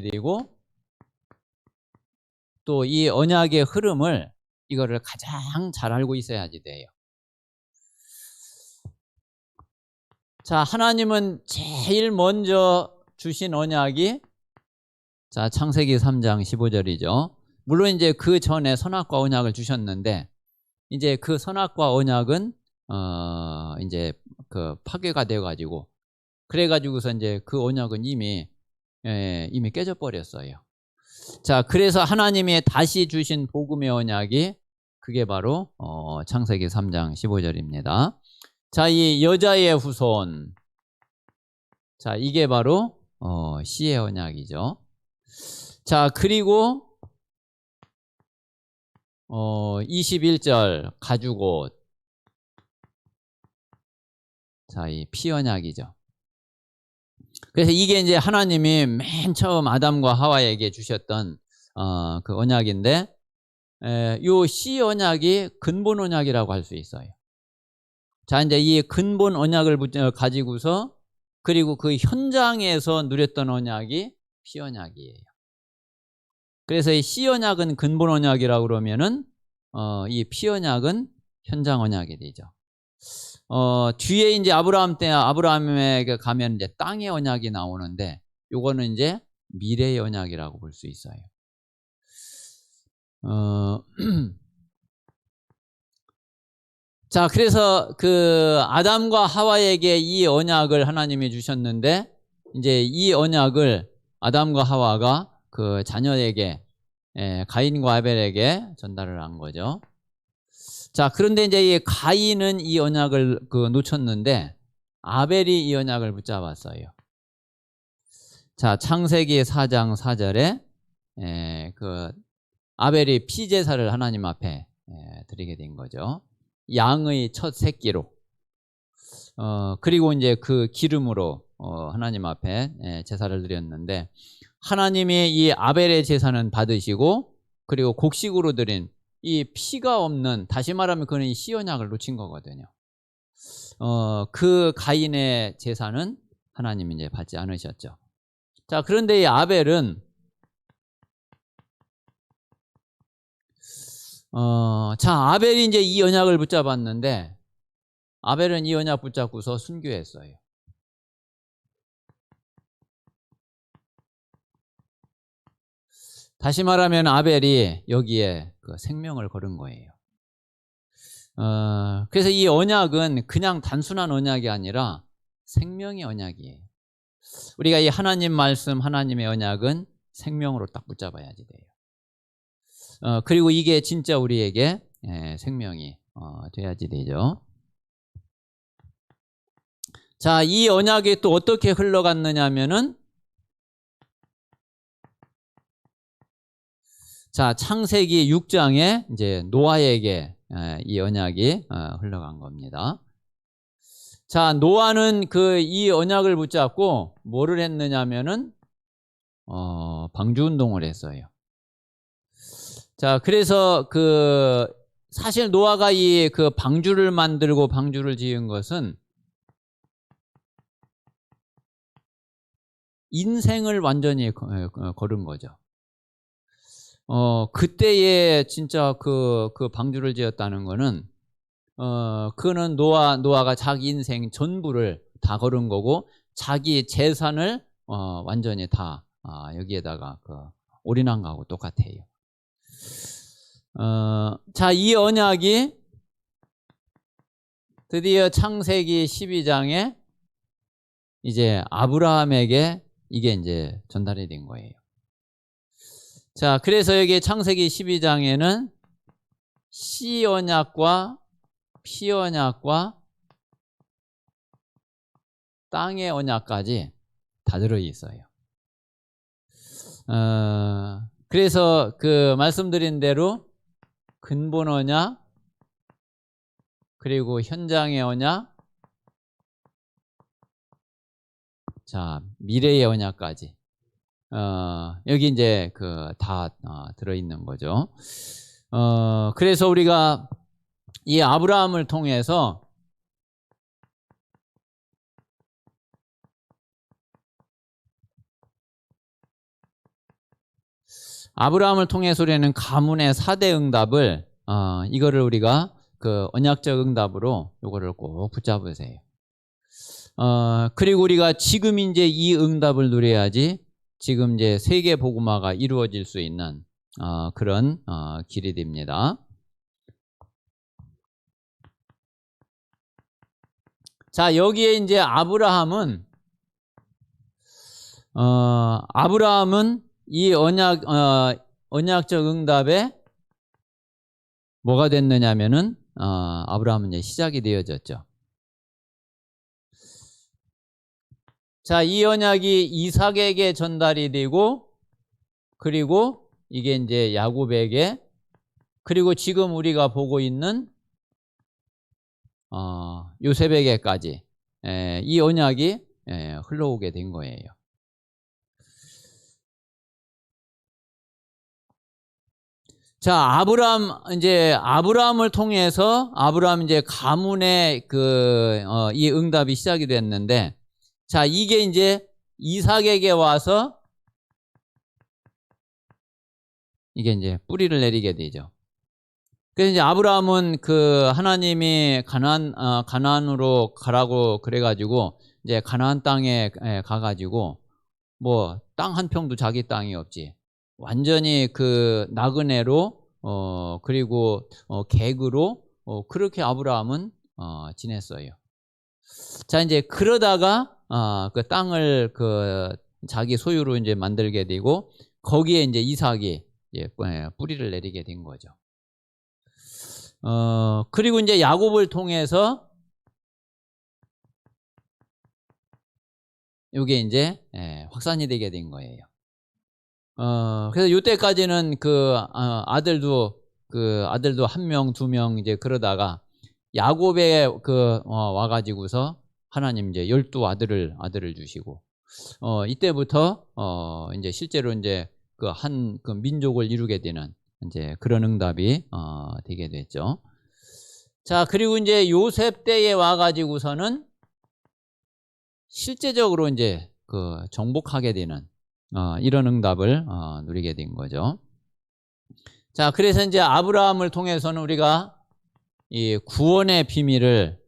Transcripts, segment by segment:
되고 또 이 언약의 흐름을 이거를 가장 잘 알고 있어야지 돼요. 자, 하나님은 제일 먼저 주신 언약이 자, 창세기 3장 15절이죠. 물론 이제 그 전에 선악과 언약을 주셨는데 이제 그 선악과 언약은 이제 그 파괴가 돼 가지고 그래 가지고서 이제 그 언약은 이미 깨져 버렸어요. 자, 그래서 하나님이 다시 주신 복음의 언약이 그게 바로 창세기 3장 15절입니다. 자, 이 여자의 후손. 자, 이게 바로 씨의 언약이죠. 자, 그리고 21절 가죽옷. 자, 이 피 언약이죠. 그래서 이게 이제 하나님이 맨 처음 아담과 하와에게 주셨던 그 언약인데 요 씨 언약이 근본 언약이라고 할 수 있어요. 자, 이제 이 근본 언약을 가지고서 그리고 그 현장에서 누렸던 언약이 피 언약이에요. 그래서 이 씨 언약은 근본 언약이라고 그러면은 이 피 언약은 현장 언약이 되죠. 뒤에 이제 아브라함에게 가면 이제 땅의 언약이 나오는데 요거는 이제 미래의 언약이라고 볼 수 있어요. 자, 그래서 그 아담과 하와에게 이 언약을 하나님이 주셨는데 이제 이 언약을 아담과 하와가 그 자녀에게 가인과 아벨에게 전달을 한 거죠. 자, 그런데 이제 이 가인은 이 언약을 놓쳤는데 아벨이 이 언약을 붙잡았어요. 자, 창세기 4장 4절에 그 아벨이 피제사를 하나님 앞에 드리게 된 거죠. 양의 첫 새끼로. 그리고 이제 그 기름으로 하나님 앞에 제사를 드렸는데 하나님이 이 아벨의 제사는 받으시고 그리고 곡식으로 드린 이 피가 없는, 다시 말하면 그는 이 씨 언약을 놓친 거거든요. 그 가인의 제사는 하나님이 이제 받지 않으셨죠. 자, 그런데 이 아벨은 아벨이 이제 이 언약을 붙잡았는데 아벨은 이 언약 붙잡고서 순교했어요. 다시 말하면 아벨이 여기에 그 생명을 걸은 거예요. 그래서 이 언약은 그냥 단순한 언약이 아니라 생명의 언약이에요. 우리가 이 하나님 말씀, 하나님의 언약은 생명으로 딱 붙잡아야지 돼요. 그리고 이게 진짜 우리에게 생명이 돼야지 되죠. 자, 이 언약이 또 어떻게 흘러갔느냐 하면은 자, 창세기 6장에 이제 노아에게 이 언약이 흘러간 겁니다. 자, 노아는 이 언약을 붙잡고 뭐를 했느냐면은 방주 운동을 했어요. 자, 그래서 사실 노아가 이 방주를 만들고 방주를 지은 것은 인생을 완전히 걸은 거죠. 그때에 진짜 그 방주를 지었다는 거는 그는 노아가 자기 인생 전부를 다 걸은 거고 자기 재산을 완전히 다 여기에다가 올인한 거하고 똑같아요. 자, 이 언약이 드디어 창세기 12장에 이제 아브라함에게 이게 이제 전달이 된 거예요. 자, 그래서 여기 창세기 12장에는 씨 언약과 피 언약과 땅의 언약까지 다 들어 있어요. 그래서 말씀드린 대로 근본 언약 그리고 현장의 언약, 자, 미래의 언약까지 여기 이제 다 들어있는 거죠. 그래서 우리가 이 아브라함을 통해서 아브라함을 통해서 우리는 가문의 4대 응답을 이거를 우리가 그 언약적 응답으로 요거를 꼭 붙잡으세요. 그리고 우리가 지금 이제 이 응답을 누려야지 지금 이제 세계 복음화가 이루어질 수 있는 그런 길이 됩니다. 자, 여기에 이제 아브라함은 이 언약적 응답에 뭐가 됐느냐면은 아브라함은 이제 시작이 되어졌죠. 자, 이 언약이 이삭에게 전달이 되고, 그리고 이게 이제 야곱에게, 그리고 지금 우리가 보고 있는 요셉에게까지 이 언약이 흘러오게 된 거예요. 자, 아브라함을 통해서 이제 가문의 이 응답이 시작이 됐는데, 자, 이게 이제 이삭에게 와서 이게 이제 뿌리를 내리게 되죠. 그래서 이제 아브라함은 그 하나님이 가나안으로 가라고 그래가지고 이제 가나안 땅에 가가지고 뭐 땅 한 평도 자기 땅이 없지. 완전히 그 나그네로 그리고 객으로 그렇게 아브라함은 지냈어요. 자, 이제 그러다가 그 땅을 그 자기 소유로 이제 만들게 되고 거기에 이제 이삭이 뿌리를 내리게 된 거죠. 그리고 이제 야곱을 통해서 이게 이제 확산이 되게 된 거예요. 그래서 이때까지는 아들도 한 명, 두 명 이제 그러다가 야곱에 와가지고서 하나님 이제 12아들을 주시고, 이때부터, 이제 실제로 이제 그 민족을 이루게 되는 이제 그런 응답이, 되게 됐죠. 자, 그리고 이제 요셉 때에 와가지고서는 실제적으로 이제 정복하게 되는, 이런 응답을, 누리게 된 거죠. 자, 그래서 이제 아브라함을 통해서는 우리가 이 구원의 비밀을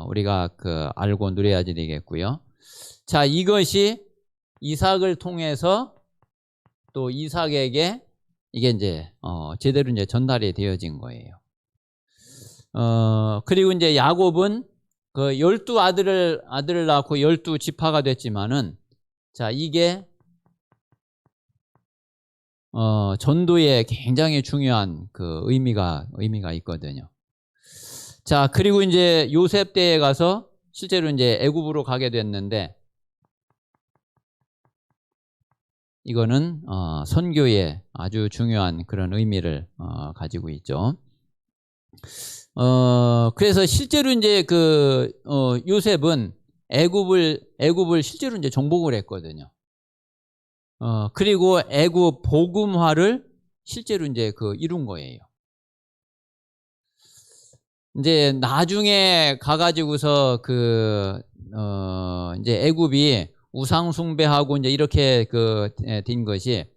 우리가 알고 누려야지 되겠고요. 자, 이것이 이삭을 통해서 또 이삭에게 이게 이제 제대로 이제 전달이 되어진 거예요. 그리고 이제 야곱은 그 12아들을 낳고 12지파가 됐지만은, 자, 이게 전도에 굉장히 중요한 그 의미가 있거든요. 자, 그리고 이제 요셉 때에 가서 실제로 이제 애굽으로 가게 됐는데, 이거는 선교에 아주 중요한 그런 의미를 가지고 있죠. 그래서 실제로 이제 요셉은 애굽을 실제로 이제 정복을 했거든요. 그리고 애굽 복음화를 실제로 이제 이룬 거예요. 이제 나중에 가가지고서 이제 애굽이 우상 숭배하고 이제 이렇게 된 것이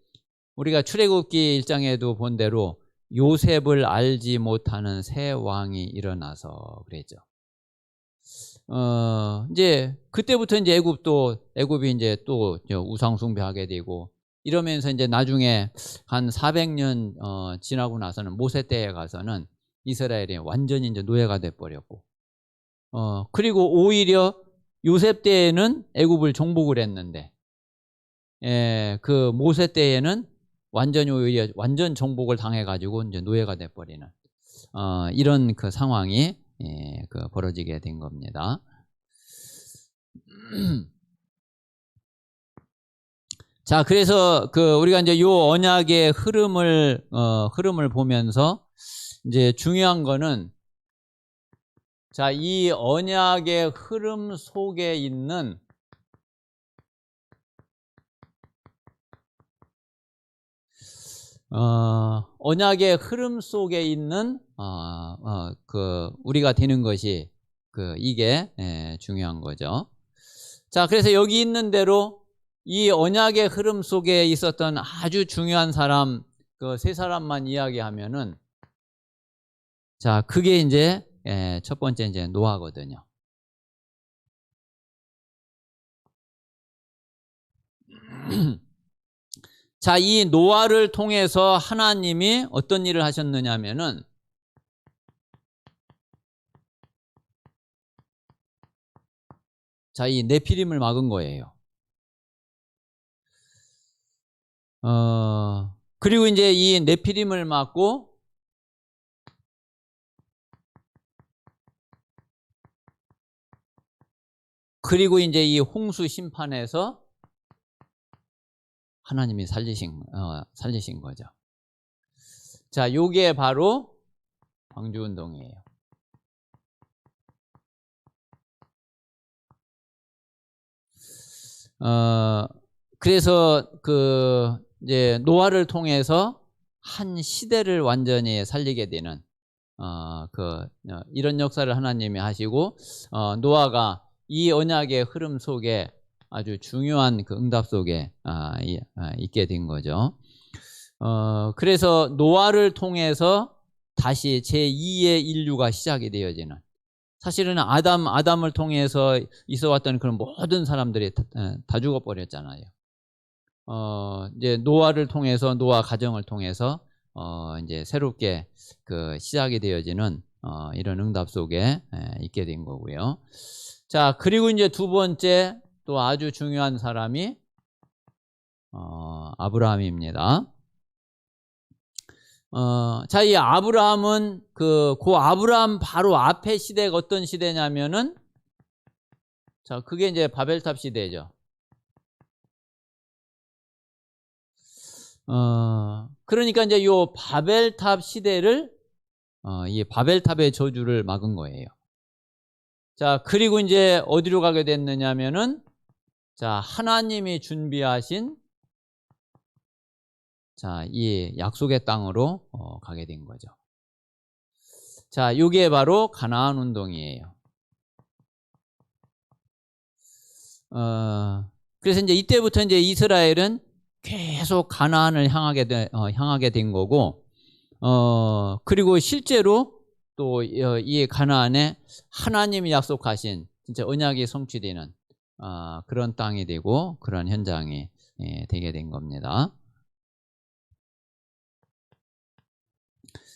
우리가 출애굽기 1장에도 본 대로 요셉을 알지 못하는 새 왕이 일어나서 그랬죠. 이제 그때부터 이제 애굽이 이제 또 우상 숭배하게 되고 이러면서 이제 나중에 한 400년 지나고 나서는 모세 때에 가서는 이스라엘이 완전히 이제 노예가 돼 버렸고, 그리고 오히려 요셉 때에는 애굽을 정복을 했는데, 그 모세 때에는 완전 정복을 당해가지고 이제 노예가 돼 버리는 이런 상황이 벌어지게 된 겁니다. 자, 그래서 우리가 이제 요 언약의 흐름을 보면서 이제 중요한 거는, 자, 이 언약의 흐름 속에 있는 언약의 흐름 속에 있는 우리가 되는 것이 이게 중요한 거죠. 자, 그래서 여기 있는 대로 이 언약의 흐름 속에 있었던 아주 중요한 사람, 그 세 사람만 이야기하면은, 자, 그게 이제 첫 번째 이제 노아거든요. 자, 이 노아를 통해서 하나님이 어떤 일을 하셨느냐면은, 자, 이 네피림을 막은 거예요. 그리고 이제 이 네피림을 막고, 그리고 이제 이 홍수 심판에서 하나님이 살리신 거죠. 자, 요게 바로 방주운동이에요. 그래서 이제 노아를 통해서 한 시대를 완전히 살리게 되는 이런 역사를 하나님이 하시고, 노아가 이 언약의 흐름 속에 아주 중요한 그 응답 속에 있게 된 거죠. 그래서 노아를 통해서 다시 제2의 인류가 시작이 되어지는, 사실은 아담을 통해서 있어왔던 그런 모든 사람들이 다 죽어버렸잖아요. 이제 노아를 통해서, 노아 가정을 통해서 이제 새롭게 그 시작이 되어지는 이런 응답 속에 있게 된 거고요. 자, 그리고 이제 두 번째 또 아주 중요한 사람이 아브라함입니다. 자, 이 아브라함은 그 아브라함 바로 앞에 시대가 어떤 시대냐면은, 자, 그게 이제 바벨탑 시대죠. 그러니까 이제 요 바벨탑 시대를 이 바벨탑의 저주를 막은 거예요. 자, 그리고 이제 어디로 가게 됐느냐면은, 자, 하나님이 준비하신, 자, 이 약속의 땅으로 가게 된 거죠. 자, 요게 바로 가나안 운동이에요. 그래서 이제 이때부터 이제 이스라엘은 계속 가나안을 향하게 된 거고, 그리고 실제로 또 이 가나안에 하나님이 약속하신 진짜 언약이 성취되는 그런 땅이 되고, 그런 현장이 되게 된 겁니다.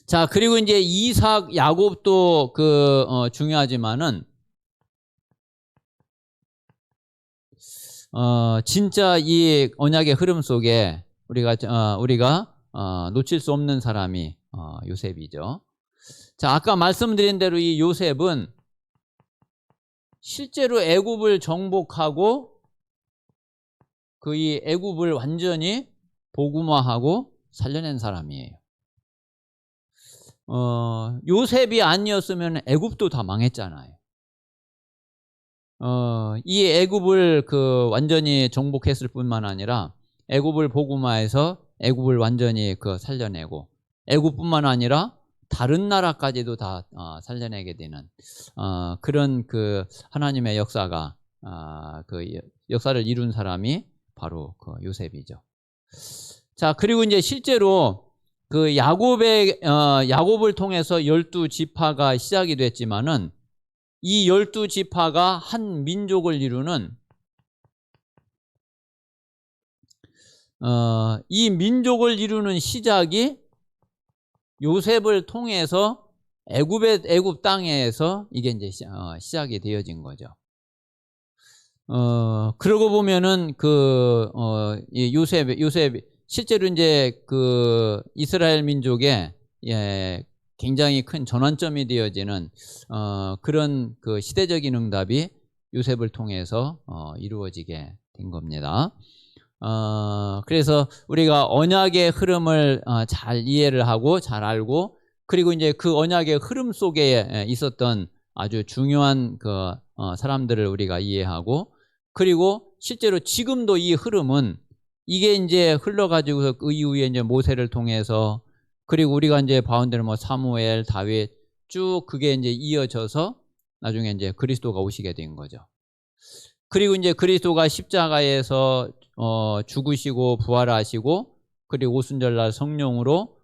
자, 그리고 이제 이삭, 야곱도 중요하지만은, 진짜 이 언약의 흐름 속에 우리가 놓칠 수 없는 사람이 요셉이죠. 자, 아까 말씀드린 대로 이 요셉은 실제로 애굽을 정복하고 이 애굽을 완전히 복음화하고 살려낸 사람이에요. 요셉이 아니었으면 애굽도 다 망했잖아요. 이 애굽을 완전히 정복했을 뿐만 아니라 애굽을 복음화해서 애굽을 완전히 살려내고, 애굽뿐만 아니라 다른 나라까지도 다 살려내게 되는 그런 하나님의 역사가 역사를 이룬 사람이 바로 요셉이죠. 자, 그리고 이제 실제로 야곱을 통해서 12지파가 시작이 됐지만은, 이 12지파가 한 민족을 이루는 이 민족을 이루는 시작이 요셉을 통해서 애굽 땅에서 이게 이제 시작이 되어진 거죠. 그러고 보면은 이 요셉 실제로 이제 이스라엘 민족의 굉장히 큰 전환점이 되어지는 그런 시대적인 응답이 요셉을 통해서 이루어지게 된 겁니다. 그래서 우리가 언약의 흐름을 잘 이해를 하고 잘 알고, 그리고 이제 그 언약의 흐름 속에 있었던 아주 중요한 사람들을 우리가 이해하고, 그리고 실제로 지금도 이 흐름은 이게 이제 흘러가지고 그 이후에 이제 모세를 통해서, 그리고 우리가 이제 봐온 대로 뭐 사무엘, 다윗 쭉 그게 이제 이어져서 나중에 이제 그리스도가 오시게 된 거죠. 그리고 이제 그리스도가 십자가에서 죽으시고 부활하시고 그리고 오순절날 성령으로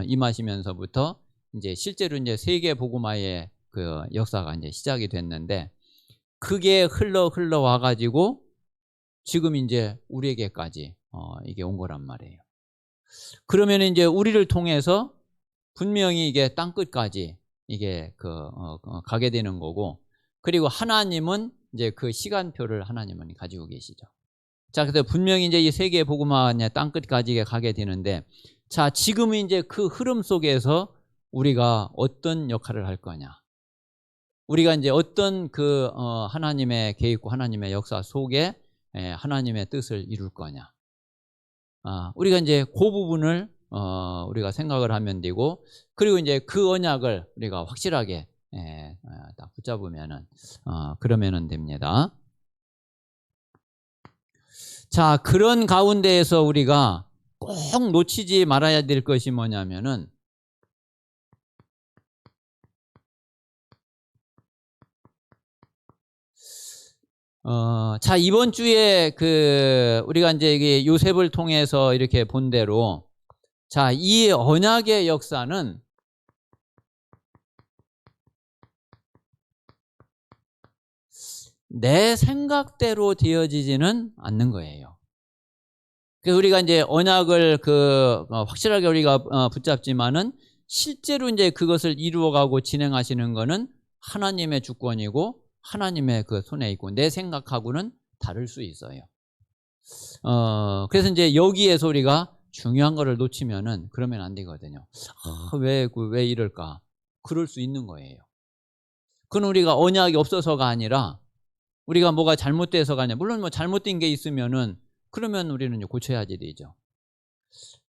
임하시면서부터 이제 실제로 이제 세계 복음화의 그 역사가 이제 시작이 됐는데 그게 흘러 와가지고 지금 이제 우리에게까지 이게 온 거란 말이에요. 그러면 이제 우리를 통해서 분명히 이게 땅 끝까지 이게 가게 되는 거고, 그리고 하나님은 이제 그 시간표를 하나님은 가지고 계시죠. 자, 그래서 분명히 이제 이 세계 복음화 땅 끝까지 가게 되는데, 자, 지금 이제 그 흐름 속에서 우리가 어떤 역할을 할 거냐? 우리가 이제 어떤 하나님의 계획과 하나님의 역사 속에 하나님의 뜻을 이룰 거냐? 우리가 이제 그 부분을 우리가 생각을 하면 되고, 그리고 이제 그 언약을 우리가 확실하게 딱 붙잡으면은 그러면은 됩니다. 자, 그런 가운데에서 우리가 꼭 놓치지 말아야 될 것이 뭐냐면은 자, 이번 주에 우리가 이제 이게 요셉을 통해서 이렇게 본 대로, 자, 이 언약의 역사는 내 생각대로 되어지지는 않는 거예요. 그래서 우리가 이제 언약을 확실하게 우리가 붙잡지만은 실제로 이제 그것을 이루어가고 진행하시는 거는 하나님의 주권이고 하나님의 그 손에 있고 내 생각하고는 다를 수 있어요. 그래서 이제 여기에서 우리가 중요한 거를 놓치면은 그러면 안 되거든요. 왜 이럴까? 그럴 수 있는 거예요. 그건 우리가 언약이 없어서가 아니라 우리가 뭐가 잘못돼서가 아니라, 물론 뭐 잘못된 게 있으면은 그러면 우리는 이제 고쳐야지 되죠.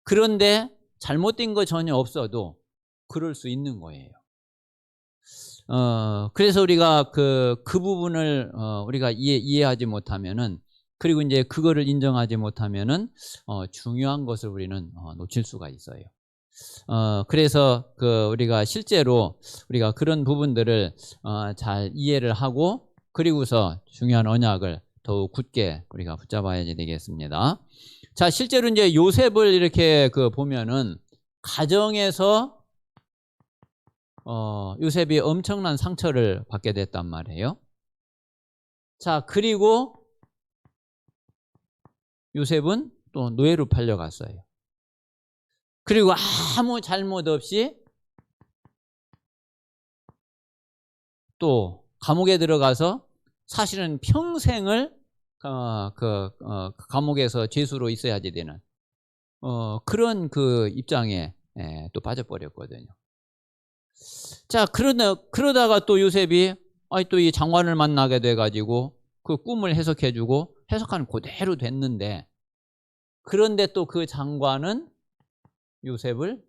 그런데 잘못된 거 전혀 없어도 그럴 수 있는 거예요. 그래서 우리가 그 부분을 우리가 이해하지 못하면은, 그리고 이제 그거를 인정하지 못하면은 중요한 것을 우리는 놓칠 수가 있어요. 그래서 우리가 실제로 우리가 그런 부분들을 잘 이해를 하고, 그리고서 중요한 언약을 더욱 굳게 우리가 붙잡아야 되겠습니다. 자, 실제로 이제 요셉을 이렇게 보면은 가정에서 요셉이 엄청난 상처를 받게 됐단 말이에요. 자, 그리고 요셉은 또 노예로 팔려갔어요. 그리고 아무 잘못 없이 또 감옥에 들어가서 사실은 평생을 감옥에서 죄수로 있어야지 되는 그런 입장에 또 빠져버렸거든요. 자, 그러다가 또 요셉이 또 이 장관을 만나게 돼가지고 그 꿈을 해석해주고 해석한 그대로 됐는데, 그런데 또 그 장관은 요셉을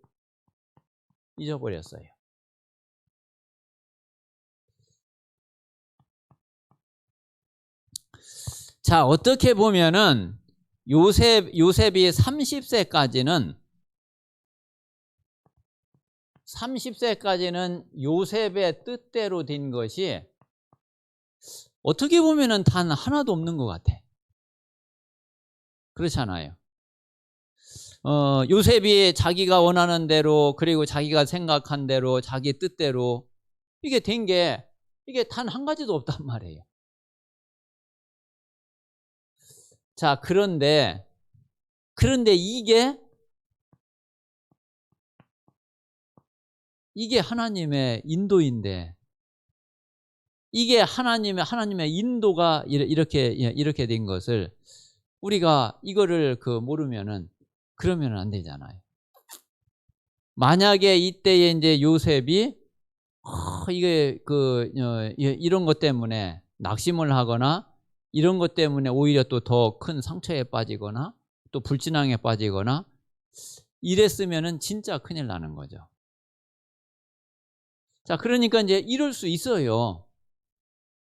잊어버렸어요. 자, 어떻게 보면은 요셉이 30세까지는 요셉의 뜻대로 된 것이 어떻게 보면은 단 하나도 없는 것 같아. 그렇잖아요. 요셉이 자기가 원하는 대로, 그리고 자기가 생각한 대로, 자기 뜻대로 이게 된 게 이게 단 한 가지도 없단 말이에요. 자, 그런데 이게 하나님의 인도인데, 이게 하나님의 인도가 이렇게 된 것을 우리가 이거를 모르면은 그러면 안 되잖아요. 만약에 이때에 이제 요셉이 이게 이런 것 때문에 낙심을 하거나 이런 것 때문에 오히려 또 더 큰 상처에 빠지거나 또 불진앙에 빠지거나 이랬으면은 진짜 큰일 나는 거죠. 자, 그러니까 이제 이럴 수 있어요.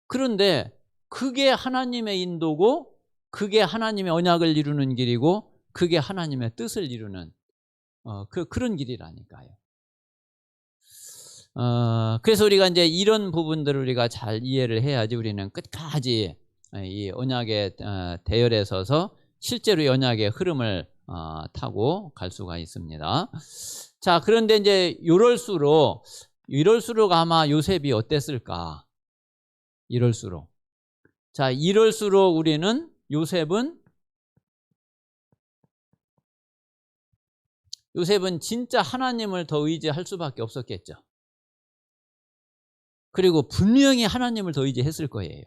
그런데 그게 하나님의 인도고, 그게 하나님의 언약을 이루는 길이고, 그게 하나님의 뜻을 이루는 그런 길이라니까요. 그래서 우리가 이제 이런 부분들을 우리가 잘 이해를 해야지 우리는 끝까지 이 언약의 대열에 서서 실제로 이 언약의 흐름을 타고 갈 수가 있습니다. 자, 그런데 이제 이럴수록 아마 요셉이 어땠을까? 이럴수록. 자, 이럴수록 우리는 요셉은 진짜 하나님을 더 의지할 수밖에 없었겠죠. 그리고 분명히 하나님을 더 의지했을 거예요.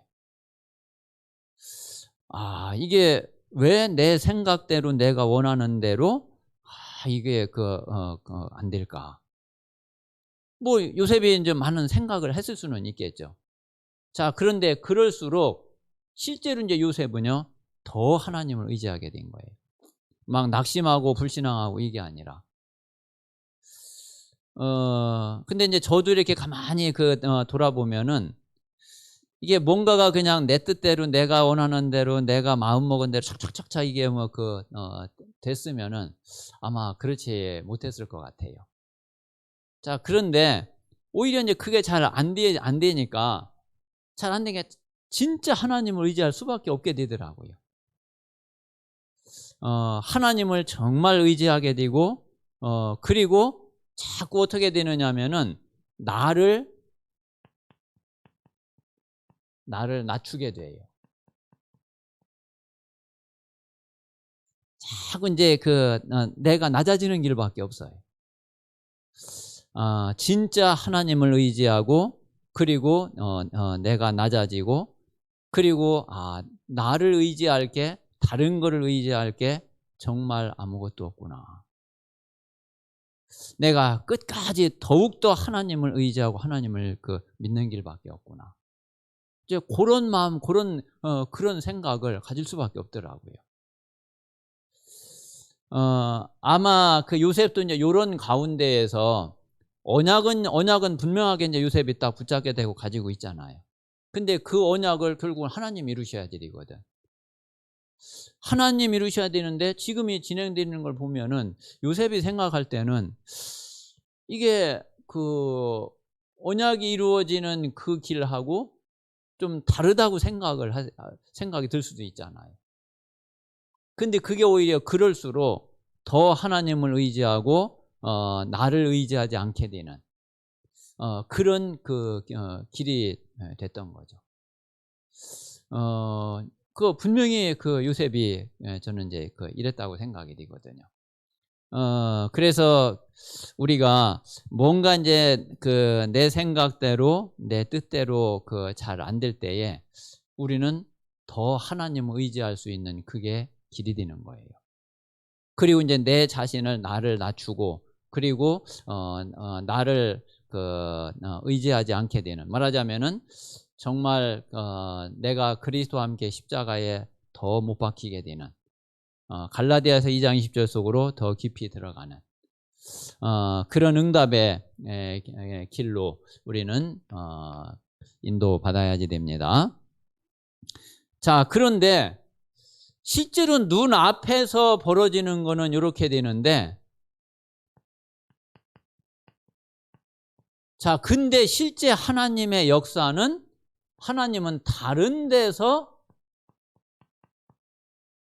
이게 왜 내 생각대로 내가 원하는 대로 이게 안 될까? 뭐 요셉이 이제 많은 생각을 했을 수는 있겠죠. 자, 그런데 그럴수록 실제로 이제 요셉은요 더 하나님을 의지하게 된 거예요. 막 낙심하고 불신앙하고 이게 아니라. 근데 이제 저도 이렇게 가만히 돌아보면은 이게 뭔가가 그냥 내 뜻대로 내가 원하는 대로 내가 마음먹은 대로 착착착착 이게 됐으면은 아마 그렇지 못했을 것 같아요. 자, 그런데 오히려 이제 그게 잘 안 되니까 잘 안 되게 진짜 하나님을 의지할 수밖에 없게 되더라고요. 하나님을 정말 의지하게 되고 그리고 자꾸 어떻게 되느냐면은 나를 낮추게 돼요. 자꾸 이제 내가 낮아지는 길밖에 없어요. 진짜 하나님을 의지하고 그리고 내가 낮아지고 그리고 나를 의지할 게 다른 거를 의지할 게 정말 아무것도 없구나. 내가 끝까지 더욱더 하나님을 의지하고 하나님을 믿는 길밖에 없구나. 이제 그런 마음, 그런 생각을 가질 수밖에 없더라고요. 아마 요셉도 이제 이런 가운데에서 언약은 분명하게 이제 요셉이 딱 붙잡게 되고 가지고 있잖아요. 근데 그 언약을 결국은 하나님 이루셔야 되거든. 하나님 이루셔야 되는데 지금이 진행되는 걸 보면은 요셉이 생각할 때는 이게 언약이 이루어지는 그 길하고 좀 다르다고 생각이 들 수도 있잖아요. 근데 그게 오히려 그럴수록 더 하나님을 의지하고 나를 의지하지 않게 되는 그런 길이 됐던 거죠. 분명히 요셉이 저는 이제 이랬다고 생각이 되거든요. 그래서 우리가 뭔가 이제 내 생각대로 내 뜻대로 잘 안 될 때에 우리는 더 하나님을 의지할 수 있는 그게 길이 되는 거예요. 그리고 이제 내 자신을 나를 낮추고 그리고 나를 의지하지 않게 되는, 말하자면은 정말 내가 그리스도와 함께 십자가에 더 못 박히게 되는 갈라디아서 2장 20절 속으로 더 깊이 들어가는 그런 응답의 길로 우리는 인도받아야지 됩니다. 자, 그런데 실제로 눈앞에서 벌어지는 거는 이렇게 되는데, 자, 근데 실제 하나님의 역사는 하나님은 다른 데서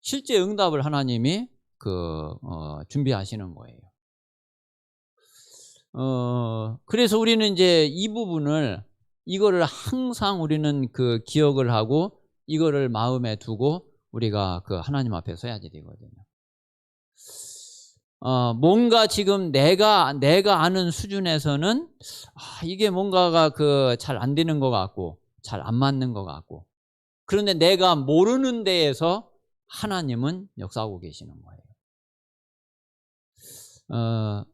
실제 응답을 하나님이 준비하시는 거예요. 그래서 우리는 이제 이 부분을 이거를 항상 우리는 기억을 하고 이거를 마음에 두고 우리가 하나님 앞에 서야지 되거든요. 뭔가 지금 내가 아는 수준에서는 이게 뭔가가 잘 안 되는 것 같고 잘 안 맞는 것 같고, 그런데 내가 모르는 데에서 하나님은 역사하고 계시는 거예요.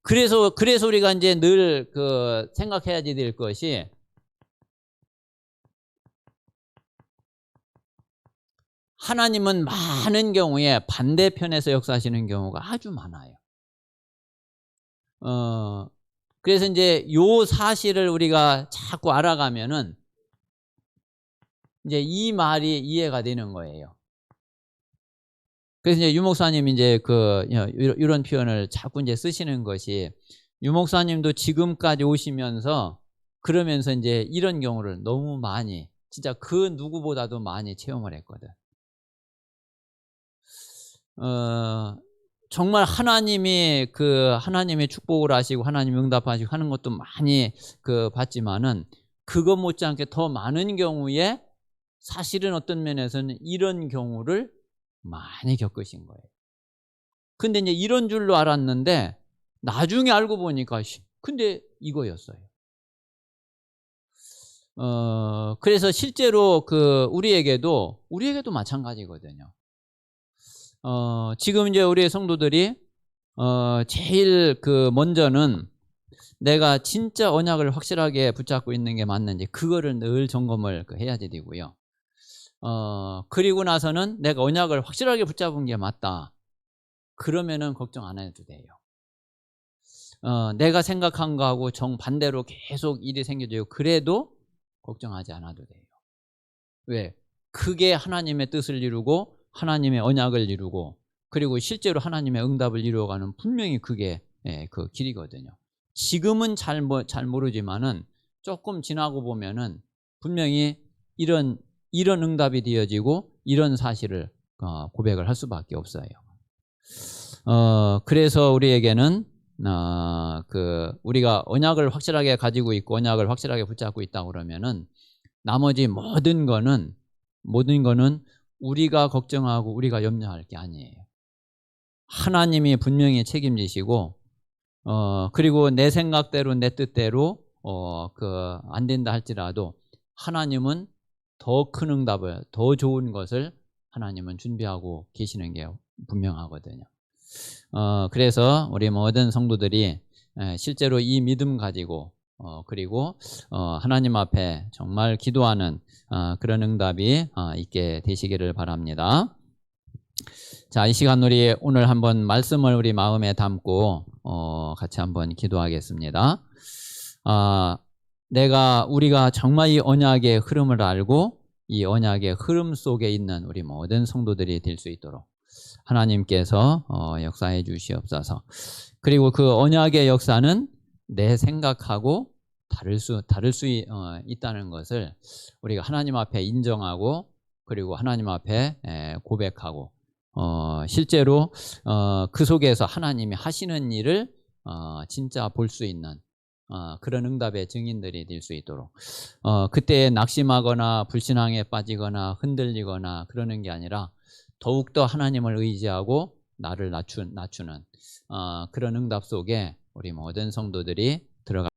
그래서 우리가 이제 늘 생각해야지 될 것이, 하나님은 많은 경우에 반대편에서 역사하시는 경우가 아주 많아요. 그래서 이제 요 사실을 우리가 자꾸 알아가면은 이제 이 말이 이해가 되는 거예요. 그래서 이제 유 목사님 이제 이런 표현을 자꾸 이제 쓰시는 것이, 유 목사님도 지금까지 오시면서 그러면서 이제 이런 경우를 너무 많이 진짜 그 누구보다도 많이 체험을 했거든. 정말 하나님이 하나님의 축복을 하시고 하나님 응답하시고 하는 것도 많이 봤지만은 그것 못지않게 더 많은 경우에 사실은 어떤 면에서는 이런 경우를 많이 겪으신 거예요. 근데 이제 이런 줄로 알았는데 나중에 알고 보니까 근데 이거였어요. 그래서 실제로 우리에게도 마찬가지거든요. 지금 이제 우리의 성도들이 제일 먼저는 내가 진짜 언약을 확실하게 붙잡고 있는 게 맞는지 그거를 늘 점검을 해야 되고요. 그리고 나서는 내가 언약을 확실하게 붙잡은 게 맞다. 그러면은 걱정 안 해도 돼요. 내가 생각한 거하고 정반대로 계속 일이 생겨져요. 그래도 걱정하지 않아도 돼요. 왜? 그게 하나님의 뜻을 이루고 하나님의 언약을 이루고 그리고 실제로 하나님의 응답을 이루어가는 분명히 그게 그 길이거든요. 지금은 잘 모르지만은 조금 지나고 보면은 분명히 이런 응답이 되어지고 이런 사실을 고백을 할 수밖에 없어요. 그래서 우리에게는 우리가 언약을 확실하게 가지고 있고 언약을 확실하게 붙잡고 있다 그러면은 나머지 모든 거는 우리가 걱정하고 우리가 염려할 게 아니에요. 하나님이 분명히 책임지시고 그리고 내 생각대로 내 뜻대로 안 된다 할지라도 하나님은 더 큰 응답을 더 좋은 것을 하나님은 준비하고 계시는 게 분명하거든요. 그래서 우리 모든 성도들이 실제로 이 믿음 가지고 그리고 하나님 앞에 정말 기도하는 그런 응답이 있게 되시기를 바랍니다. 자, 이 시간 우리 오늘 한번 말씀을 우리 마음에 담고 같이 한번 기도하겠습니다. 우리가 정말 이 언약의 흐름을 알고 이 언약의 흐름 속에 있는 우리 모든 성도들이 될 수 있도록 하나님께서 역사해 주시옵소서. 그리고 그 언약의 역사는 내 생각하고 다를 수 있다는 것을 우리가 하나님 앞에 인정하고 그리고 하나님 앞에 고백하고 실제로 그 속에서 하나님이 하시는 일을 진짜 볼 수 있는 그런 응답의 증인들이 될 수 있도록 그때 낙심하거나 불신앙에 빠지거나 흔들리거나 그러는 게 아니라 더욱더 하나님을 의지하고 나를 낮추는 그런 응답 속에 우리 모든 성도들이 들어가